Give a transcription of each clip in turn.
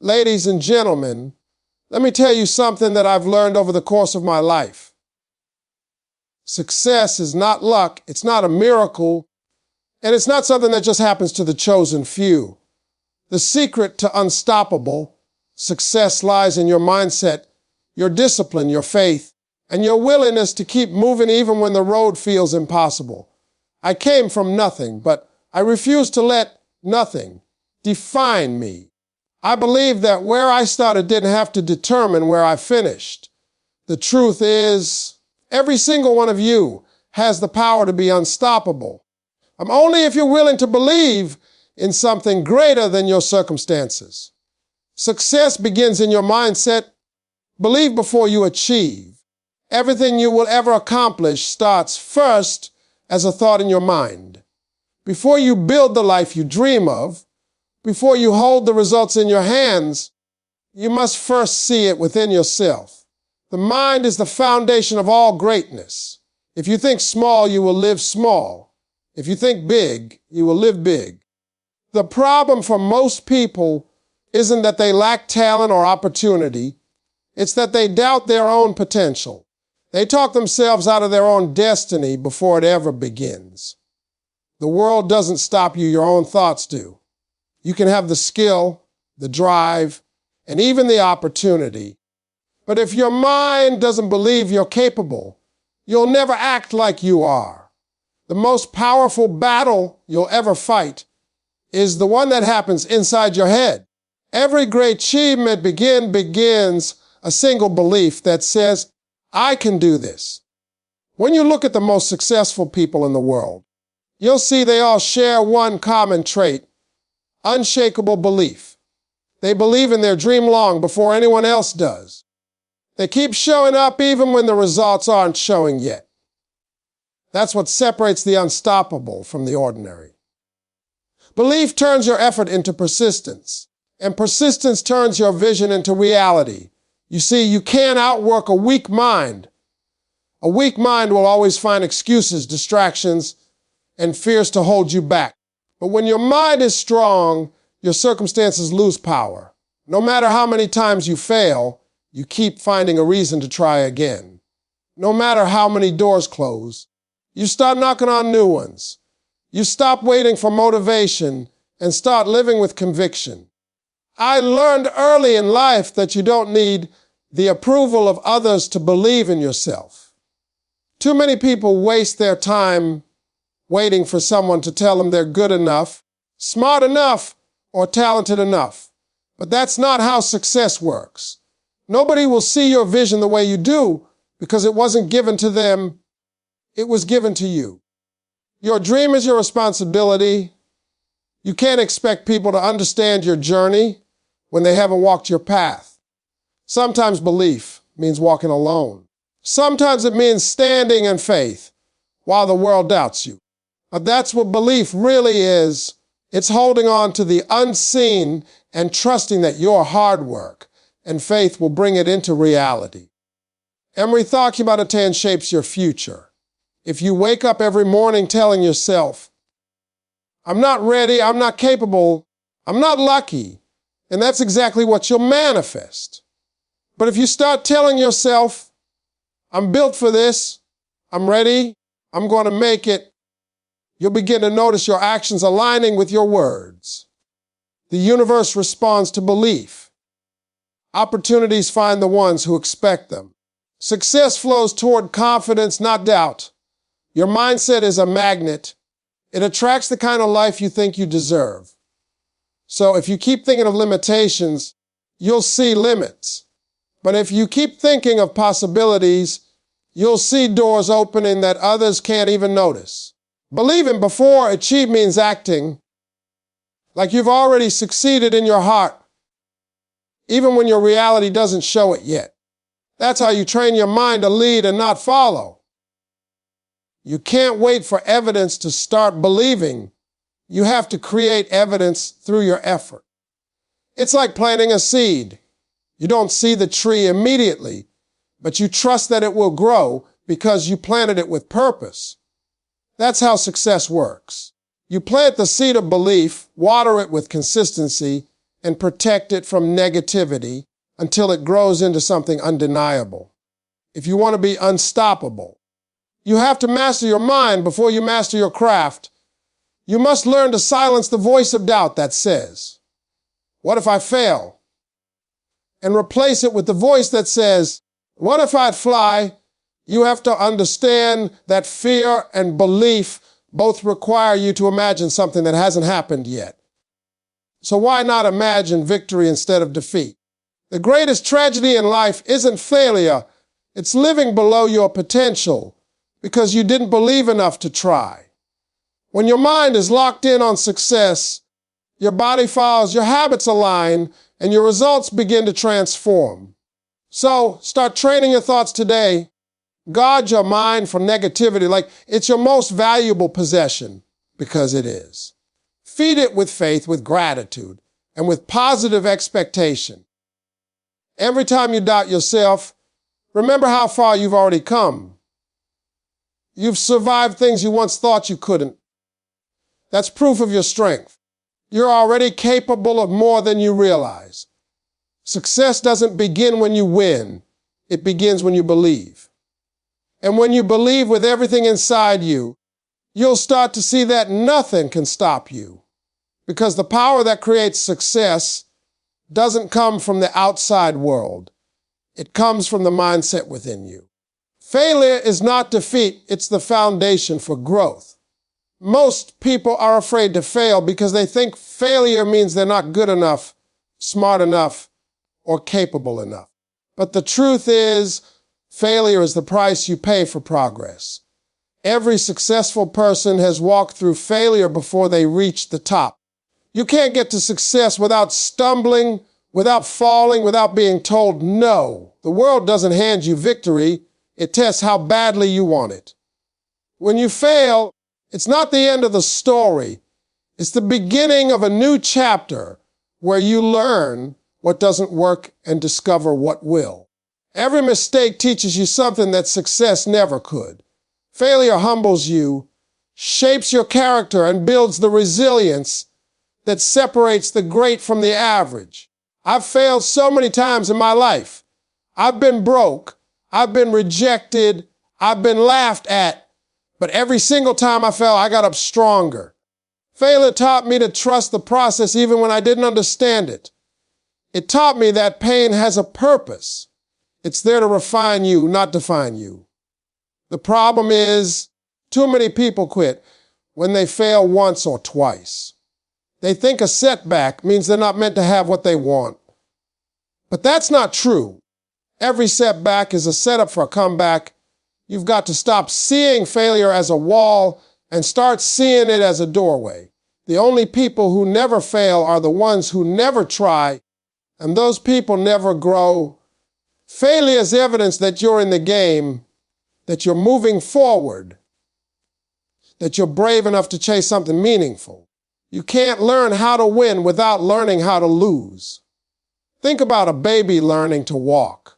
Ladies and gentlemen, let me tell you something that I've learned over the course of my life. Success is not luck, it's not a miracle, and it's not something that just happens to the chosen few. The secret to unstoppable success lies in your mindset, your discipline, your faith, and your willingness to keep moving even when the road feels impossible. I came from nothing, but I refuse to let nothing define me. I believe that where I started didn't have to determine where I finished. The truth is, every single one of you has the power to be unstoppable. Only if you're willing to believe in something greater than your circumstances. Success begins in your mindset. Believe before you achieve. Everything you will ever accomplish starts first as a thought in your mind. Before you build the life you dream of, before you hold the results in your hands, you must first see it within yourself. The mind is the foundation of all greatness. If you think small, you will live small. If you think big, you will live big. The problem for most people isn't that they lack talent or opportunity. It's that they doubt their own potential. They talk themselves out of their own destiny before it ever begins. The world doesn't stop you, your own thoughts do. You can have the skill, the drive, and even the opportunity. But if your mind doesn't believe you're capable, you'll never act like you are. The most powerful battle you'll ever fight is the one that happens inside your head. Every great achievement begins a single belief that says, I can do this. When you look at the most successful people in the world, you'll see they all share one common trait: unshakable belief. They believe in their dream long before anyone else does. They keep showing up even when the results aren't showing yet. That's what separates the unstoppable from the ordinary. Belief turns your effort into persistence, and persistence turns your vision into reality. You see, you can't outwork a weak mind. A weak mind will always find excuses, distractions, and fears to hold you back. But when your mind is strong, your circumstances lose power. No matter how many times you fail, you keep finding a reason to try again. No matter how many doors close, you start knocking on new ones. You stop waiting for motivation and start living with conviction. I learned early in life that you don't need the approval of others to believe in yourself. Too many people waste their time waiting for someone to tell them they're good enough, smart enough, or talented enough. But that's not how success works. Nobody will see your vision the way you do because it wasn't given to them, it was given to you. Your dream is your responsibility. You can't expect people to understand your journey when they haven't walked your path. Sometimes belief means walking alone. Sometimes it means standing in faith while the world doubts you. But that's what belief really is. It's holding on to the unseen and trusting that your hard work and faith will bring it into reality. Every thought you entertain shapes your future. If you wake up every morning telling yourself, I'm not ready, I'm not capable, I'm not lucky, and that's exactly what you'll manifest. But if you start telling yourself, I'm built for this, I'm ready, I'm going to make it, you'll begin to notice your actions aligning with your words. The universe responds to belief. Opportunities find the ones who expect them. Success flows toward confidence, not doubt. Your mindset is a magnet. It attracts the kind of life you think you deserve. So if you keep thinking of limitations, you'll see limits. But if you keep thinking of possibilities, you'll see doors opening that others can't even notice. Believing before achieve means acting like you've already succeeded in your heart, even when your reality doesn't show it yet. That's how you train your mind to lead and not follow. You can't wait for evidence to start believing. You have to create evidence through your effort. It's like planting a seed. You don't see the tree immediately, but you trust that it will grow because you planted it with purpose. That's how success works. You plant the seed of belief, water it with consistency, and protect it from negativity until it grows into something undeniable. If you want to be unstoppable, you have to master your mind before you master your craft. You must learn to silence the voice of doubt that says, "What if I fail?" and replace it with the voice that says, "What if I'd fly?" You have to understand that fear and belief both require you to imagine something that hasn't happened yet. So why not imagine victory instead of defeat? The greatest tragedy in life isn't failure. It's living below your potential because you didn't believe enough to try. When your mind is locked in on success, your body follows, your habits align, and your results begin to transform. So start training your thoughts today. Guard your mind from negativity like it's your most valuable possession, because it is. Feed it with faith, with gratitude, and with positive expectation. Every time you doubt yourself, remember how far you've already come. You've survived things you once thought you couldn't. That's proof of your strength. You're already capable of more than you realize. Success doesn't begin when you win. It begins when you believe. And when you believe with everything inside you, you'll start to see that nothing can stop you. Because the power that creates success doesn't come from the outside world. It comes from the mindset within you. Failure is not defeat, it's the foundation for growth. Most people are afraid to fail because they think failure means they're not good enough, smart enough, or capable enough. But the truth is, failure is the price you pay for progress. Every successful person has walked through failure before they reach the top. You can't get to success without stumbling, without falling, without being told no. The world doesn't hand you victory. It tests how badly you want it. When you fail, it's not the end of the story. It's the beginning of a new chapter where you learn what doesn't work and discover what will. Every mistake teaches you something that success never could. Failure humbles you, shapes your character, and builds the resilience that separates the great from the average. I've failed so many times in my life. I've been broke. I've been rejected. I've been laughed at. But every single time I fell, I got up stronger. Failure taught me to trust the process even when I didn't understand it. It taught me that pain has a purpose. It's there to refine you, not define you. The problem is, too many people quit when they fail once or twice. They think a setback means they're not meant to have what they want. But that's not true. Every setback is a setup for a comeback. You've got to stop seeing failure as a wall and start seeing it as a doorway. The only people who never fail are the ones who never try, and those people never grow. Failure is evidence that you're in the game, that you're moving forward, that you're brave enough to chase something meaningful. You can't learn how to win without learning how to lose. Think about a baby learning to walk.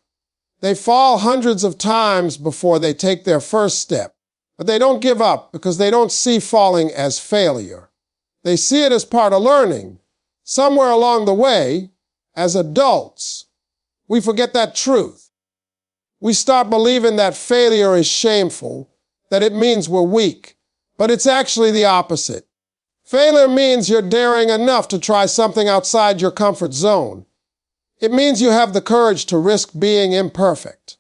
They fall hundreds of times before they take their first step, but they don't give up because they don't see falling as failure. They see it as part of learning. Somewhere along the way, as adults, we forget that truth. We start believing that failure is shameful, that it means we're weak, but it's actually the opposite. Failure means you're daring enough to try something outside your comfort zone. It means you have the courage to risk being imperfect.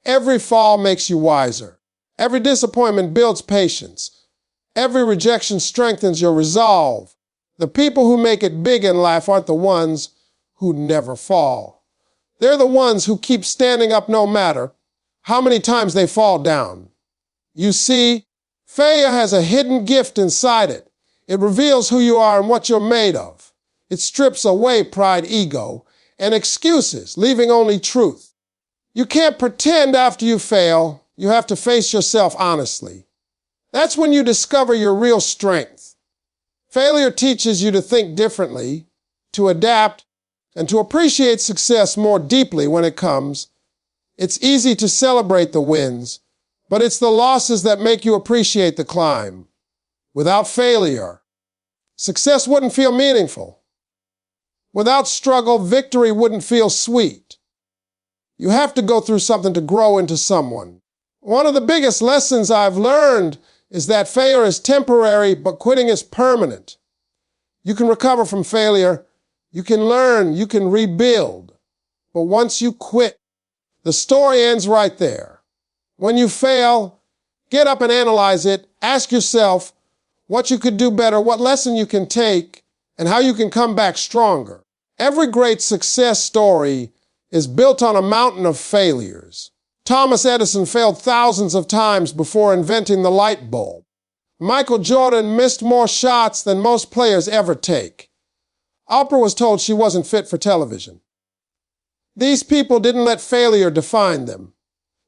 Every fall makes you wiser. Every disappointment builds patience. Every rejection strengthens your resolve. The people who make it big in life aren't the ones who never fall. They're the ones who keep standing up no matter how many times they fall down. You see, failure has a hidden gift inside it. It reveals who you are and what you're made of. It strips away pride, ego, and excuses, leaving only truth. You can't pretend after you fail. You have to face yourself honestly. That's when you discover your real strength. Failure teaches you to think differently, to adapt, and to appreciate success more deeply when it comes. It's easy to celebrate the wins, but it's the losses that make you appreciate the climb. Without failure, success wouldn't feel meaningful. Without struggle, victory wouldn't feel sweet. You have to go through something to grow into someone. One of the biggest lessons I've learned is that failure is temporary, but quitting is permanent. You can recover from failure, you can learn, you can rebuild. But once you quit, the story ends right there. When you fail, get up and analyze it. Ask yourself what you could do better, what lesson you can take, and how you can come back stronger. Every great success story is built on a mountain of failures. Thomas Edison failed thousands of times before inventing the light bulb. Michael Jordan missed more shots than most players ever take. Oprah was told she wasn't fit for television. These people didn't let failure define them.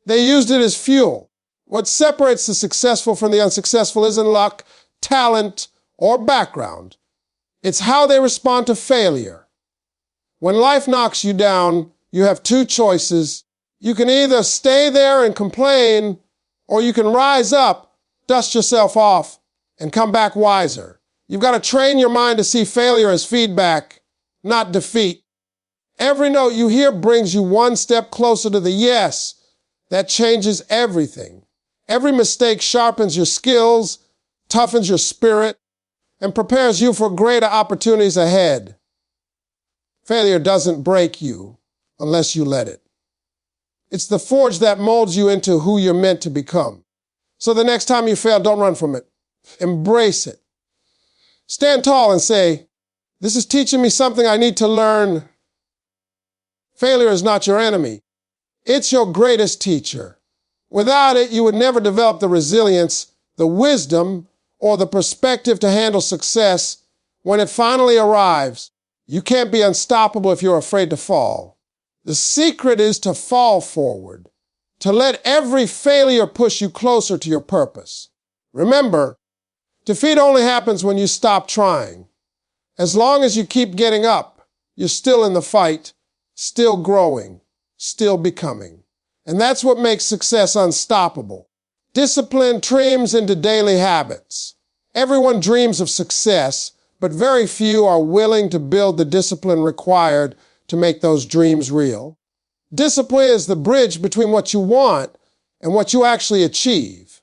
They used it as fuel. What separates the successful from the unsuccessful isn't luck, talent, or background. It's how they respond to failure. When life knocks you down, you have two choices. You can either stay there and complain, or you can rise up, dust yourself off, and come back wiser. You've got to train your mind to see failure as feedback, not defeat. Every note you hear brings you one step closer to the yes. That changes everything. Every mistake sharpens your skills, toughens your spirit, and prepares you for greater opportunities ahead. Failure doesn't break you unless you let it. It's the forge that molds you into who you're meant to become. So the next time you fail, don't run from it. Embrace it. Stand tall and say, "This is teaching me something I need to learn." Failure is not your enemy. It's your greatest teacher. Without it, you would never develop the resilience, the wisdom, or the perspective to handle success when it finally arrives. You can't be unstoppable if you're afraid to fall. The secret is to fall forward, to let every failure push you closer to your purpose. Remember, defeat only happens when you stop trying. As long as you keep getting up, you're still in the fight, still growing, still becoming. And that's what makes success unstoppable. Discipline dreams into daily habits. Everyone dreams of success, but very few are willing to build the discipline required to make those dreams real. Discipline is the bridge between what you want and what you actually achieve.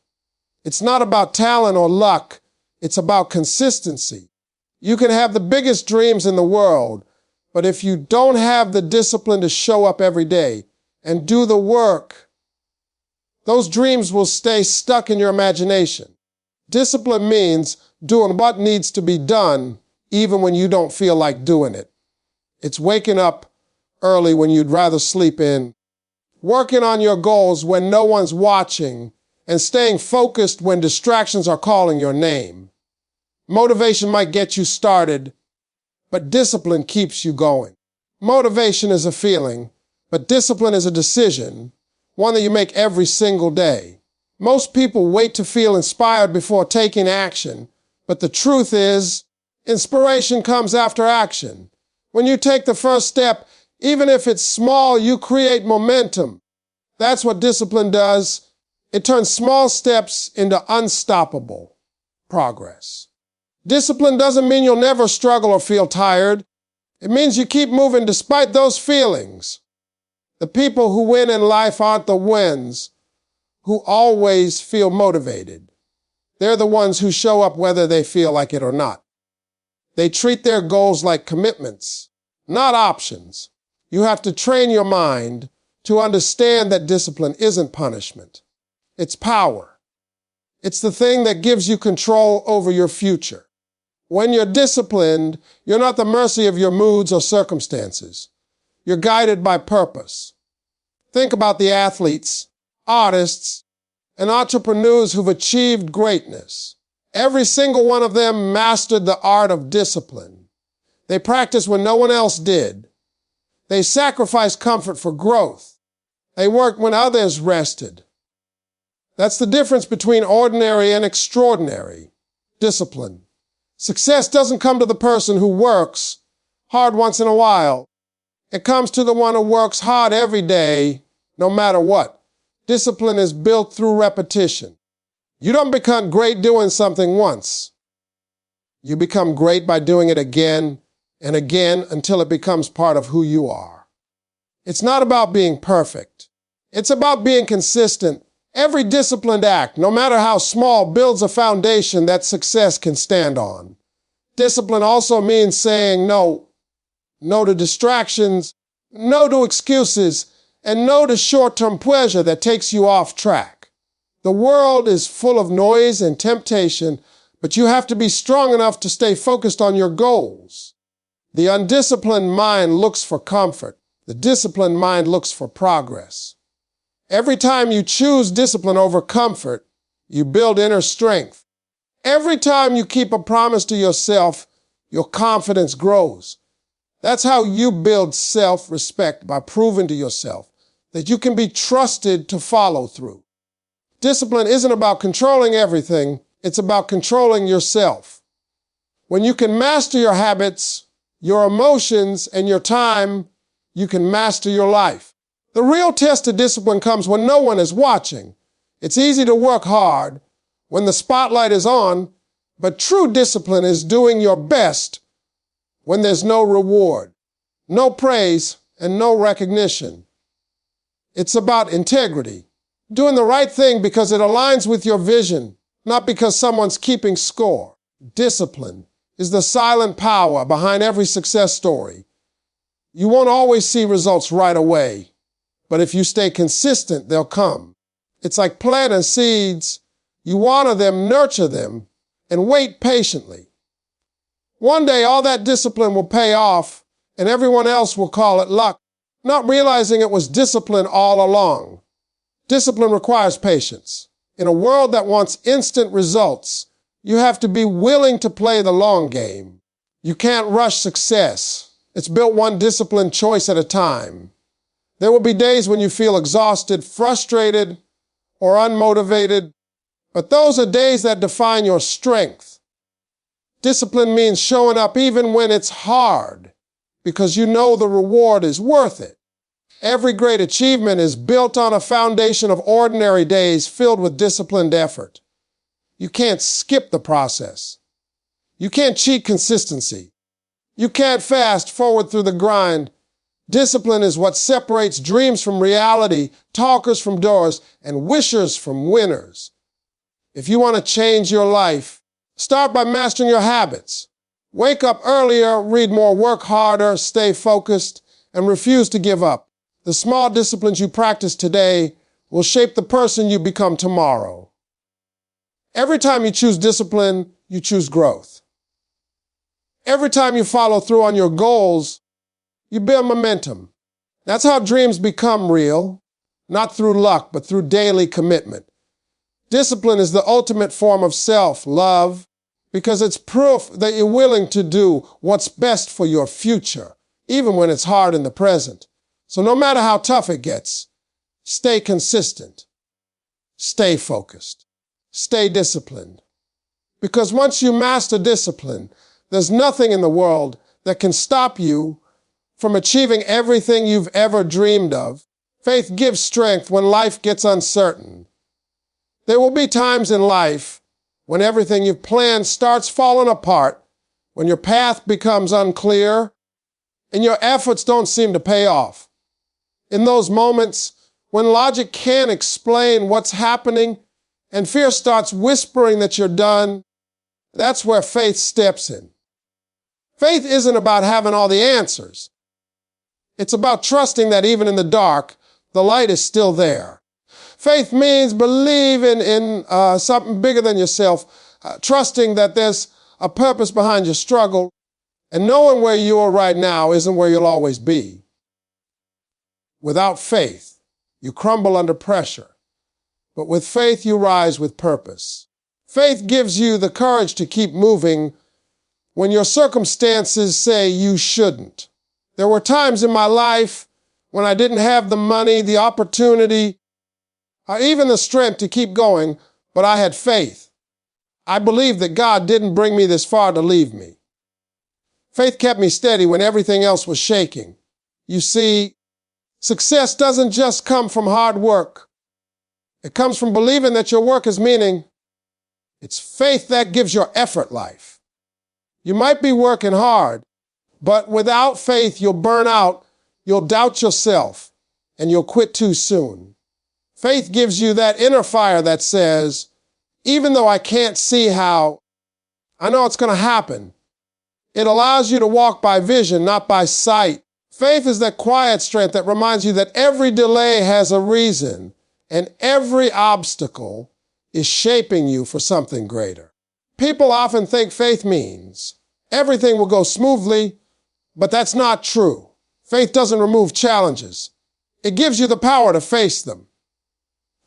It's not about talent or luck. It's about consistency. You can have the biggest dreams in the world, but if you don't have the discipline to show up every day and do the work, those dreams will stay stuck in your imagination. Discipline means doing what needs to be done even when you don't feel like doing it. It's waking up early when you'd rather sleep in, working on your goals when no one's watching, and staying focused when distractions are calling your name. Motivation might get you started, but discipline keeps you going. Motivation is a feeling, but discipline is a decision, one that you make every single day. Most people wait to feel inspired before taking action, but the truth is, inspiration comes after action. When you take the first step, even if it's small, you create momentum. That's what discipline does. It turns small steps into unstoppable progress. Discipline doesn't mean you'll never struggle or feel tired. It means you keep moving despite those feelings. The people who win in life aren't the ones who always feel motivated. They're the ones who show up whether they feel like it or not. They treat their goals like commitments, not options. You have to train your mind to understand that discipline isn't punishment. It's power. It's the thing that gives you control over your future. When you're disciplined, you're not the mercy of your moods or circumstances. You're guided by purpose. Think about the athletes, artists, and entrepreneurs who've achieved greatness. Every single one of them mastered the art of discipline. They practiced when no one else did. They sacrificed comfort for growth. They worked when others rested. That's the difference between ordinary and extraordinary. Discipline. Success doesn't come to the person who works hard once in a while. It comes to the one who works hard every day, no matter what. Discipline is built through repetition. You don't become great doing something once. You become great by doing it again and again until it becomes part of who you are. It's not about being perfect. It's about being consistent. Every disciplined act, no matter how small, builds a foundation that success can stand on. Discipline also means saying no. No to distractions, no to excuses, and no to short-term pleasure that takes you off track. The world is full of noise and temptation, but you have to be strong enough to stay focused on your goals. The undisciplined mind looks for comfort. The disciplined mind looks for progress. Every time you choose discipline over comfort, you build inner strength. Every time you keep a promise to yourself, your confidence grows. That's how you build self-respect, by proving to yourself that you can be trusted to follow through. Discipline isn't about controlling everything, it's about controlling yourself. When you can master your habits, your emotions, and your time, you can master your life. The real test of discipline comes when no one is watching. It's easy to work hard when the spotlight is on, but true discipline is doing your best when there's no reward, no praise, and no recognition. It's about integrity, doing the right thing because it aligns with your vision, not because someone's keeping score. Discipline is the silent power behind every success story. You won't always see results right away, but if you stay consistent, they'll come. It's like planting seeds. You water them, nurture them, and wait patiently. One day, all that discipline will pay off, and everyone else will call it luck, not realizing it was discipline all along. Discipline requires patience. In a world that wants instant results, you have to be willing to play the long game. You can't rush success. It's built one disciplined choice at a time. There will be days when you feel exhausted, frustrated, or unmotivated, but those are days that define your strength. Discipline means showing up even when it's hard, because you know the reward is worth it. Every great achievement is built on a foundation of ordinary days filled with disciplined effort. You can't skip the process. You can't cheat consistency. You can't fast forward through the grind. Discipline is what separates dreams from reality, talkers from doers, and wishers from winners. If you want to change your life, start by mastering your habits. Wake up earlier, read more, work harder, stay focused, and refuse to give up. The small disciplines you practice today will shape the person you become tomorrow. Every time you choose discipline, you choose growth. Every time you follow through on your goals, you build momentum. That's how dreams become real, not through luck, but through daily commitment. Discipline is the ultimate form of self-love because it's proof that you're willing to do what's best for your future, even when it's hard in the present. So no matter how tough it gets, stay consistent, stay focused, stay disciplined. Because once you master discipline, there's nothing in the world that can stop you from achieving everything you've ever dreamed of. Faith gives strength when life gets uncertain. There will be times in life when everything you've planned starts falling apart, when your path becomes unclear, and your efforts don't seem to pay off. In those moments, when logic can't explain what's happening and fear starts whispering that you're done, that's where faith steps in. Faith isn't about having all the answers. It's about trusting that even in the dark, the light is still there. Faith means believing in something bigger than yourself, trusting that there's a purpose behind your struggle, and knowing where you are right now isn't where you'll always be. Without faith, you crumble under pressure, but with faith, you rise with purpose. Faith gives you the courage to keep moving when your circumstances say you shouldn't. There were times in my life when I didn't have the money, the opportunity, or even the strength to keep going, but I had faith. I believed that God didn't bring me this far to leave me. Faith kept me steady when everything else was shaking. You see, success doesn't just come from hard work. It comes from believing that your work has meaning. It's faith that gives your effort life. You might be working hard, But without faith, you'll burn out, you'll doubt yourself, and you'll quit too soon. Faith gives you that inner fire that says, even though I can't see how, I know it's going to happen. It allows you to walk by vision, not by sight. Faith is that quiet strength that reminds you that every delay has a reason, and every obstacle is shaping you for something greater. People often think faith means everything will go smoothly, but that's not true. Faith doesn't remove challenges. It gives you the power to face them.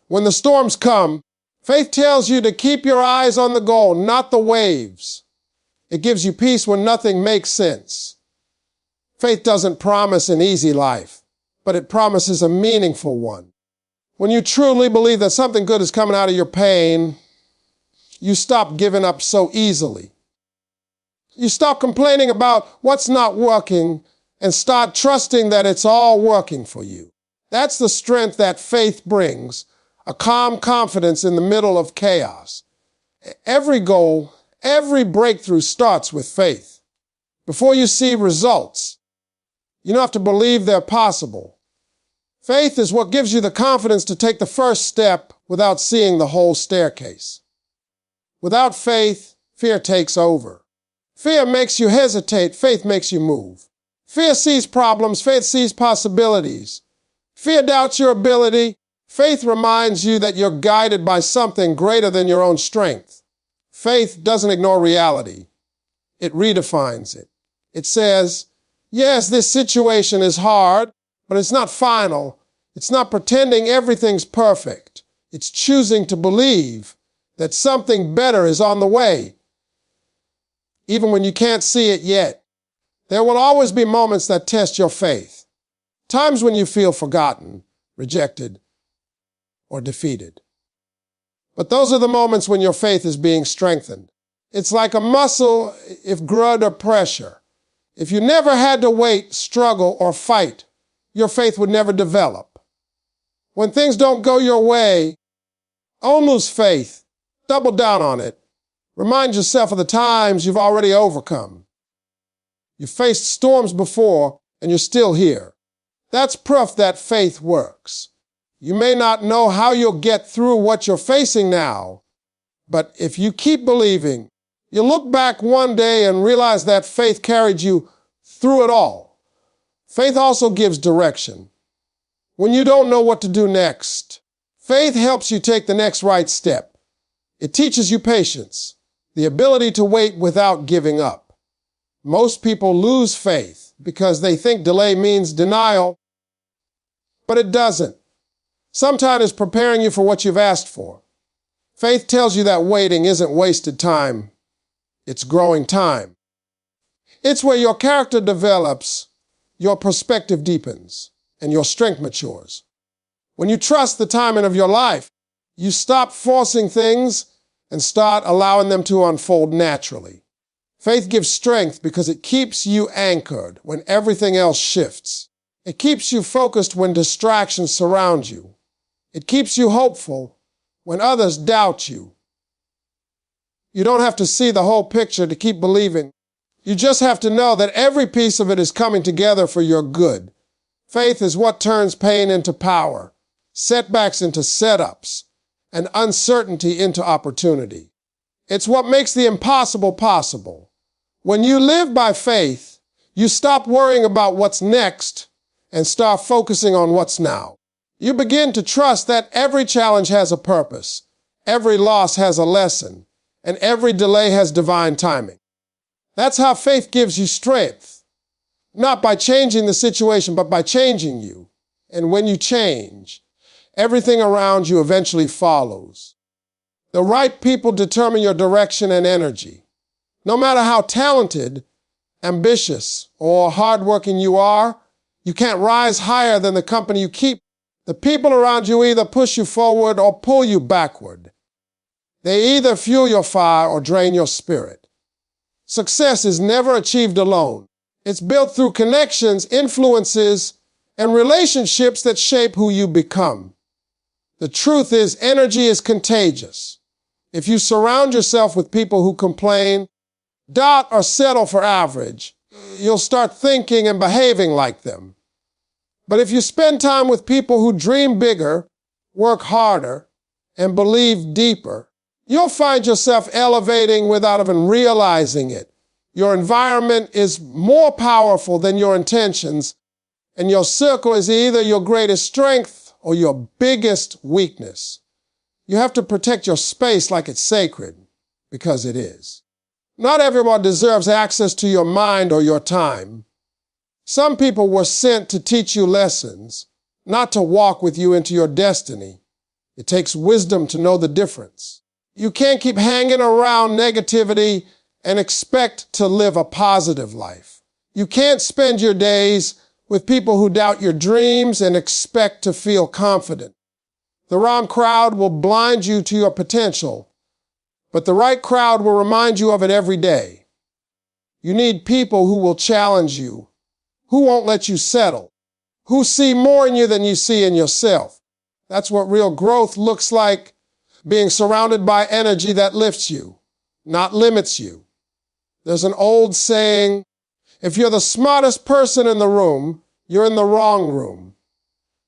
When the storms come, faith tells you to keep your eyes on the goal, not the waves. It gives you peace when nothing makes sense. Faith doesn't promise an easy life, but it promises a meaningful one. When you truly believe that something good is coming out of your pain, you stop giving up so easily. You stop complaining about what's not working and start trusting that it's all working for you. That's the strength that faith brings, a calm confidence in the middle of chaos. Every goal, every breakthrough starts with faith. Before you see results, you don't have to believe they're possible. Faith is what gives you the confidence to take the first step without seeing the whole staircase. Without faith, fear takes over. Fear makes you hesitate, faith makes you move. Fear sees problems, faith sees possibilities. Fear doubts your ability, faith reminds you that you're guided by something greater than your own strength. Faith doesn't ignore reality. It redefines it. It says, yes, this situation is hard, but it's not final. It's not pretending everything's perfect. It's choosing to believe that something better is on the way, even when you can't see it yet. There will always be moments that test your faith, times when you feel forgotten, rejected, or defeated. But those are the moments when your faith is being strengthened. It's like a muscle if grew under pressure. If you never had to wait, struggle, or fight, your faith would never develop. When things don't go your way, don't lose faith. Double down on it. Remind yourself of the times you've already overcome. You've faced storms before, and you're still here. That's proof that faith works. You may not know how you'll get through what you're facing now, but if you keep believing, you'll look back one day and realize that faith carried you through it all. Faith also gives direction. When you don't know what to do next, faith helps you take the next right step. It teaches you patience, the ability to wait without giving up. Most people lose faith because they think delay means denial, but it doesn't. Sometimes it's preparing you for what you've asked for. Faith tells you that waiting isn't wasted time. It's growing time. It's where your character develops, your perspective deepens, and your strength matures. When you trust the timing of your life, you stop forcing things and start allowing them to unfold naturally. Faith gives strength because it keeps you anchored when everything else shifts. It keeps you focused when distractions surround you. It keeps you hopeful when others doubt you. You don't have to see the whole picture to keep believing. You just have to know that every piece of it is coming together for your good. Faith is what turns pain into power, setbacks into setups, and uncertainty into opportunity. It's what makes the impossible possible. When you live by faith, you stop worrying about what's next and start focusing on what's now. You begin to trust that every challenge has a purpose, every loss has a lesson, and every delay has divine timing. That's how faith gives you strength, not by changing the situation, but by changing you. And when you change, everything around you eventually follows. The right people determine your direction and energy. No matter how talented, ambitious, or hardworking you are, you can't rise higher than the company you keep. The people around you either push you forward or pull you backward. They either fuel your fire or drain your spirit. Success is never achieved alone. It's built through connections, influences, and relationships that shape who you become. The truth is, energy is contagious. If you surround yourself with people who complain, doubt, or settle for average, you'll start thinking and behaving like them. But if you spend time with people who dream bigger, work harder, and believe deeper, you'll find yourself elevating without even realizing it. Your environment is more powerful than your intentions, and your circle is either your greatest strength or your biggest weakness. You have to protect your space like it's sacred, because it is. Not everyone deserves access to your mind or your time. Some people were sent to teach you lessons, not to walk with you into your destiny. It takes wisdom to know the difference. You can't keep hanging around negativity and expect to live a positive life. You can't spend your days with people who doubt your dreams and expect to feel confident. The wrong crowd will blind you to your potential, but the right crowd will remind you of it every day. You need people who will challenge you, who won't let you settle, who see more in you than you see in yourself. That's what real growth looks like, being surrounded by energy that lifts you, not limits you. There's an old saying, if you're the smartest person in the room, you're in the wrong room.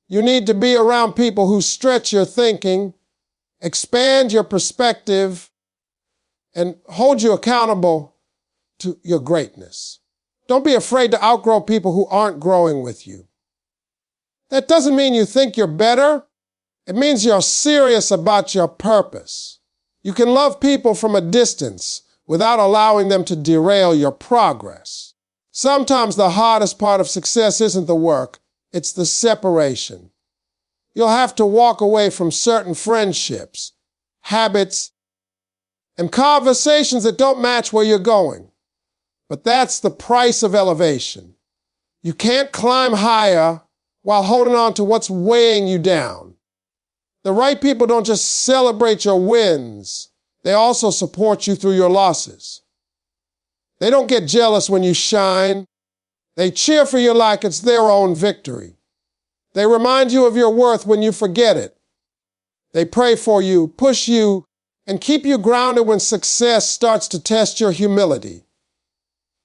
You need to be around people who stretch your thinking, expand your perspective, and hold you accountable to your greatness. Don't be afraid to outgrow people who aren't growing with you. That doesn't mean you think you're better. It means you're serious about your purpose. You can love people from a distance without allowing them to derail your progress. Sometimes the hardest part of success isn't the work, it's the separation. You'll have to walk away from certain friendships, habits, and conversations that don't match where you're going. But that's the price of elevation. You can't climb higher while holding on to what's weighing you down. The right people don't just celebrate your wins, they also support you through your losses. They don't get jealous when you shine. They cheer for you like it's their own victory. They remind you of your worth when you forget it. They pray for you, push you, and keep you grounded when success starts to test your humility.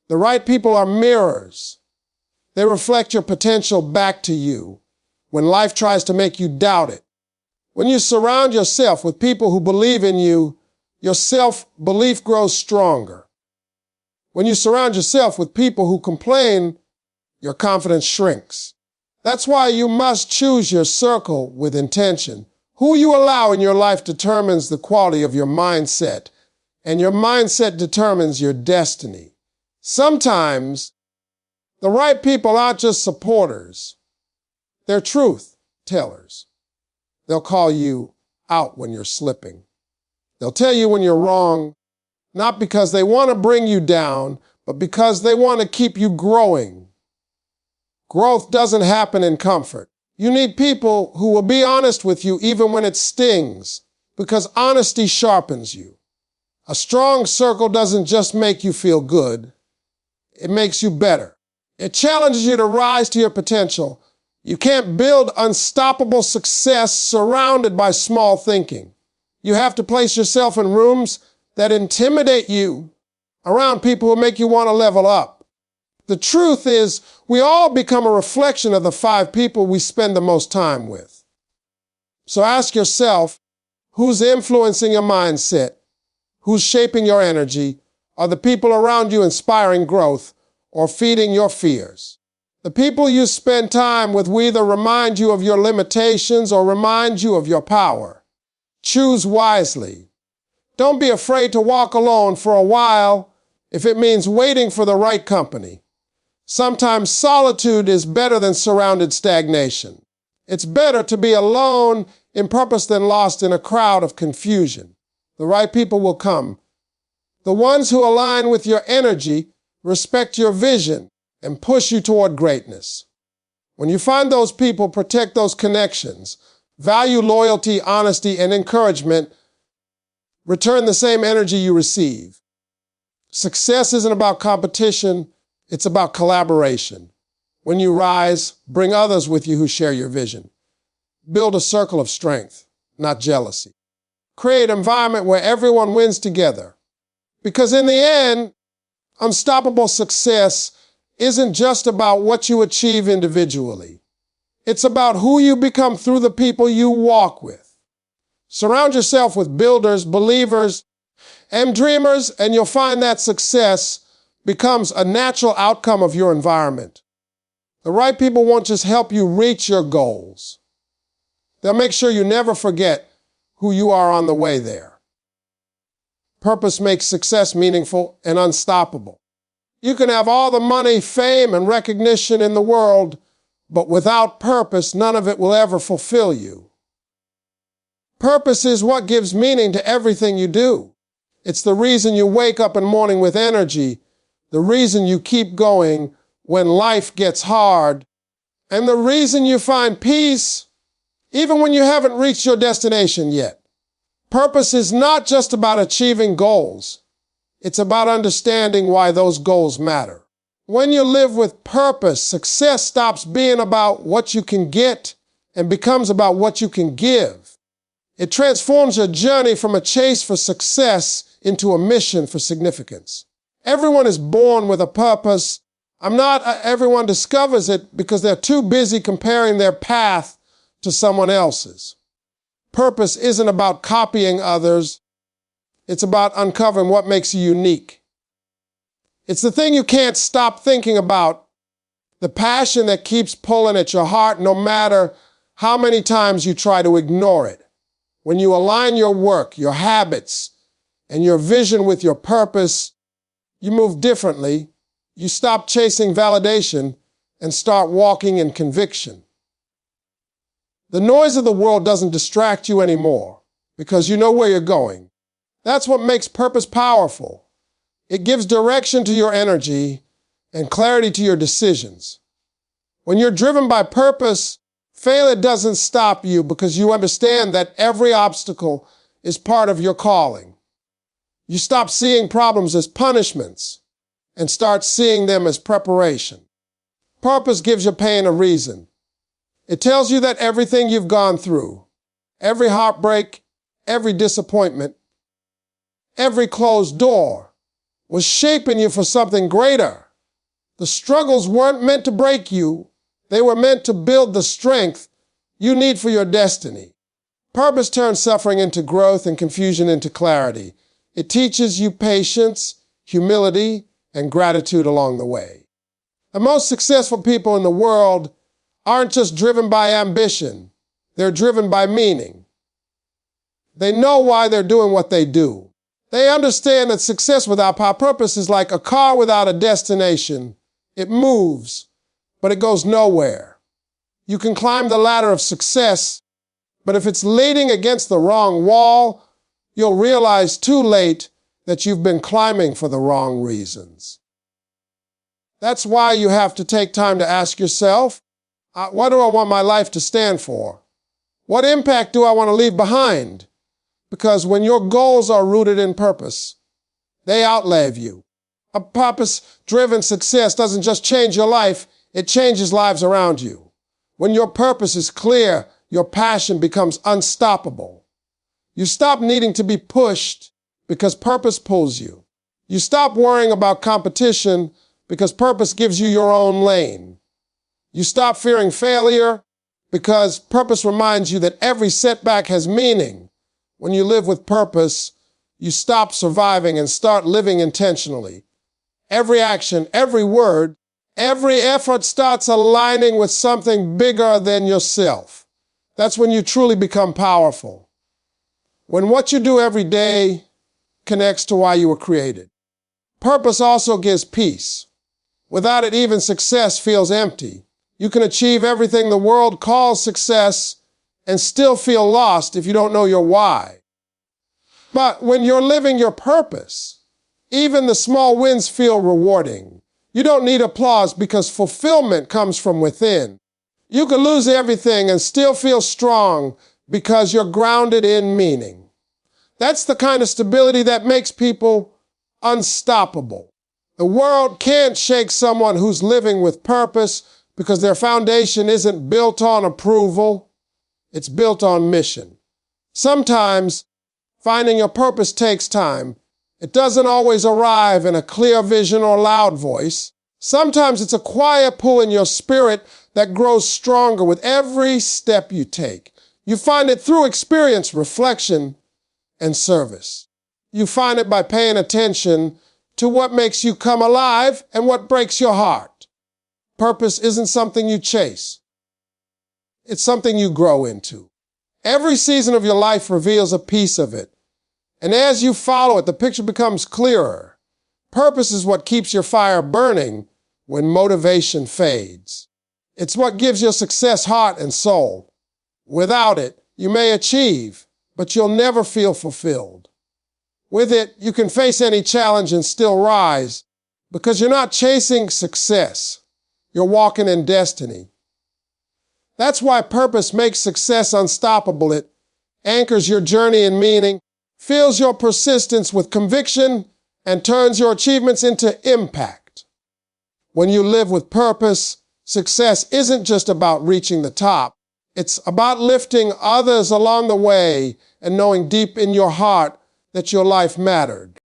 The right people are mirrors. They reflect your potential back to you when life tries to make you doubt it. When you surround yourself with people who believe in you, your self-belief grows stronger. When you surround yourself with people who complain, your confidence shrinks. That's why you must choose your circle with intention. Who you allow in your life determines the quality of your mindset, and your mindset determines your destiny. Sometimes, the right people aren't just supporters. They're truth tellers. They'll call you out when you're slipping. They'll tell you when you're wrong, not because they want to bring you down, but because they want to keep you growing. Growth doesn't happen in comfort. You need people who will be honest with you even when it stings, because honesty sharpens you. A strong circle doesn't just make you feel good, it makes you better. It challenges you to rise to your potential. You can't build unstoppable success surrounded by small thinking. You have to place yourself in rooms that intimidate you, around people who make you want to level up. The truth is, we all become a reflection of the 5 people we spend the most time with. So ask yourself, who's influencing your mindset? Who's shaping your energy? Are the people around you inspiring growth or feeding your fears? The people you spend time with will either remind you of your limitations or remind you of your power. Choose wisely. Don't be afraid to walk alone for a while if it means waiting for the right company. Sometimes solitude is better than surrounded stagnation. It's better to be alone in purpose than lost in a crowd of confusion. The right people will come. The ones who align with your energy, respect your vision, and push you toward greatness. When you find those people, protect those connections. Value loyalty, honesty, and encouragement. Return the same energy you receive. Success isn't about competition, it's about collaboration. When you rise, bring others with you who share your vision. Build a circle of strength, not jealousy. Create an environment where everyone wins together. Because in the end, unstoppable success isn't just about what you achieve individually. It's about who you become through the people you walk with. Surround yourself with builders, believers, and dreamers, and you'll find that success becomes a natural outcome of your environment. The right people won't just help you reach your goals. They'll make sure you never forget who you are on the way there. Purpose makes success meaningful and unstoppable. You can have all the money, fame, and recognition in the world, but without purpose, none of it will ever fulfill you. Purpose is what gives meaning to everything you do. It's the reason you wake up in the morning with energy, the reason you keep going when life gets hard, and the reason you find peace even when you haven't reached your destination yet. Purpose is not just about achieving goals. It's about understanding why those goals matter. When you live with purpose, success stops being about what you can get and becomes about what you can give. It transforms your journey from a chase for success into a mission for significance. Everyone is born with a purpose. Everyone discovers it because they're too busy comparing their path to someone else's. Purpose isn't about copying others. It's about uncovering what makes you unique. It's the thing you can't stop thinking about, the passion that keeps pulling at your heart no matter how many times you try to ignore it. When you align your work, your habits, and your vision with your purpose, you move differently. You stop chasing validation and start walking in conviction. The noise of the world doesn't distract you anymore because you know where you're going. That's what makes purpose powerful. It gives direction to your energy and clarity to your decisions. When you're driven by purpose, failure doesn't stop you because you understand that every obstacle is part of your calling. You stop seeing problems as punishments and start seeing them as preparation. Purpose gives your pain a reason. It tells you that everything you've gone through, every heartbreak, every disappointment, every closed door was shaping you for something greater. The struggles weren't meant to break you. They were meant to build the strength you need for your destiny. Purpose turns suffering into growth and confusion into clarity. It teaches you patience, humility, and gratitude along the way. The most successful people in the world aren't just driven by ambition. They're driven by meaning. They know why they're doing what they do. They understand that success without purpose is like a car without a destination. It moves, but it goes nowhere. You can climb the ladder of success, but if it's leaning against the wrong wall, you'll realize too late that you've been climbing for the wrong reasons. That's why you have to take time to ask yourself, what do I want my life to stand for? What impact do I want to leave behind? Because when your goals are rooted in purpose, they outlive you. A purpose-driven success doesn't just change your life, it changes lives around you. When your purpose is clear, your passion becomes unstoppable. You stop needing to be pushed because purpose pulls you. You stop worrying about competition because purpose gives you your own lane. You stop fearing failure because purpose reminds you that every setback has meaning. When you live with purpose, you stop surviving and start living intentionally. Every action, every word, every effort starts aligning with something bigger than yourself. That's when you truly become powerful. When what you do every day connects to why you were created. Purpose also gives peace. Without it, even success feels empty. You can achieve everything the world calls success and still feel lost if you don't know your why. But when you're living your purpose, even the small wins feel rewarding. You don't need applause because fulfillment comes from within. You can lose everything and still feel strong because you're grounded in meaning. That's the kind of stability that makes people unstoppable. The world can't shake someone who's living with purpose because their foundation isn't built on approval. It's built on mission. Sometimes finding your purpose takes time. It doesn't always arrive in a clear vision or loud voice. Sometimes it's a quiet pull in your spirit that grows stronger with every step you take. You find it through experience, reflection, and service. You find it by paying attention to what makes you come alive and what breaks your heart. Purpose isn't something you chase. It's something you grow into. Every season of your life reveals a piece of it. And as you follow it, the picture becomes clearer. Purpose is what keeps your fire burning when motivation fades. It's what gives your success heart and soul. Without it, you may achieve, but you'll never feel fulfilled. With it, you can face any challenge and still rise because you're not chasing success. You're walking in destiny. That's why purpose makes success unstoppable. It anchors your journey in meaning, fills your persistence with conviction, and turns your achievements into impact. When you live with purpose, success isn't just about reaching the top. It's about lifting others along the way and knowing deep in your heart that your life mattered.